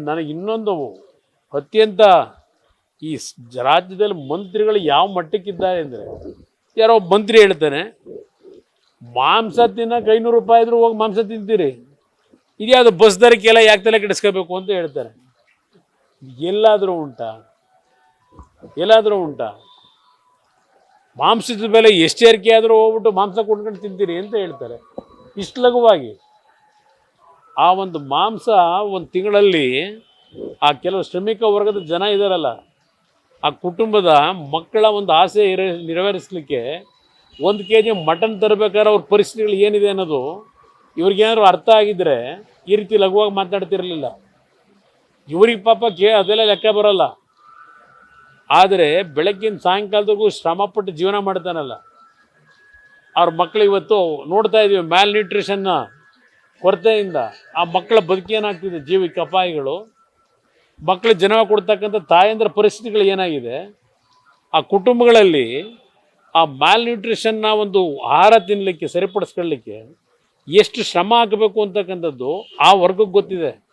ನನಗೆ ಇನ್ನೊಂದು ಅತ್ಯಂತ ಈ ರಾಜ್ಯದಲ್ಲಿ ಮಂತ್ರಿಗಳು ಯಾವ ಮಟ್ಟಕ್ಕಿದ್ದಾರೆ ಅಂದರೆ, ಯಾರೋ ಒಬ್ಬ ಮಂತ್ರಿ ಹೇಳ್ತಾನೆ ಮಾಂಸ ತಿನ್ನಕ್ಕೆ 500 ರೂಪಾಯಿ ಇದ್ರೂ ಹೋಗಿ ಮಾಂಸ ತಿಂತೀರಿ, ಇದ್ಯಾವುದು ಬಸ್ ದರಕ್ಕೆಲ್ಲ ಯಾಕೆ ತಲೆ ಕೆಡಿಸ್ಕೋಬೇಕು ಅಂತ ಹೇಳ್ತಾರೆ. ಎಲ್ಲಾದರೂ ಉಂಟಾ? ಮಾಂಸದ ಬೆಲೆ ಎಷ್ಟು ಏರಿಕೆ ಆದರೂ ಹೋಗ್ಬಿಟ್ಟು ಮಾಂಸ ಕೊಟ್ಕೊಂಡು ತಿಂತೀರಿ ಅಂತ ಹೇಳ್ತಾರೆ ಇಷ್ಟು ಲಘುವಾಗಿ. ಆ ಒಂದು ಮಾಂಸ ಒಂದು ತಿಂಗಳಲ್ಲಿ ಆ ಕೆಲವು ಶ್ರಮಿಕ ವರ್ಗದ ಜನ ಇದ್ದಾರಲ್ಲ, ಆ ಕುಟುಂಬದ ಮಕ್ಕಳ ಒಂದು ಆಸೆ ನೆರವೇರಿಸಲಿಕ್ಕೆ 1 kg ಮಟನ್ ತರಬೇಕಾದ್ರೆ ಅವ್ರ ಪರಿಸ್ಥಿತಿಗಳು ಏನಿದೆ ಅನ್ನೋದು ಇವ್ರಿಗೇನಾದ್ರು ಅರ್ಥ ಆಗಿದ್ದರೆ ಈ ರೀತಿ ಲಘುವಾಗಿ ಮಾತನಾಡ್ತಿರಲಿಲ್ಲ. ಇವ್ರಿಗೆ ಪಾಪ ಅದೆಲ್ಲ ಲೆಕ್ಕ ಬರೋಲ್ಲ. ಆದರೆ ಬೆಳಗ್ಗಿನ ಸಾಯಂಕಾಲದವರೆಗೂ ಶ್ರಮಪಟ್ಟು ಜೀವನ ಮಾಡ್ತಾನಲ್ಲ, ಅವ್ರ ಮಕ್ಕಳು ಇವತ್ತು ನೋಡ್ತಾ ಇದ್ದೀವಿ ಮ್ಯಾಲ್ ನ್ಯೂಟ್ರಿಷನ್ನ ಕೊರತೆಯಿಂದ ಆ ಮಕ್ಕಳ ಬದುಕೇನಾಗ್ತಿದೆ, ಜೀವಕ್ಕೆ ಅಪಾಯಗಳು. ಮಕ್ಕಳು ಜನ್ಮ ಕೊಡ್ತಕ್ಕಂಥ ತಾಯಂದ್ರ ಪರಿಸ್ಥಿತಿಗಳು ಏನಾಗಿದೆ, ಆ ಕುಟುಂಬಗಳಲ್ಲಿ ಆ ಮ್ಯಾಲ್ ನ್ಯೂಟ್ರಿಷನ್ನ ಒಂದು ಆಹಾರ ತಿನ್ನಲಿಕ್ಕೆ ಸರಿಪಡಿಸ್ಕೊಳ್ಳಿಕ್ಕೆ ಎಷ್ಟು ಶ್ರಮ ಹಾಕಬೇಕು ಅಂತಕ್ಕಂಥದ್ದು ಆ ವರ್ಗಕ್ಕೆ ಗೊತ್ತಿದೆ.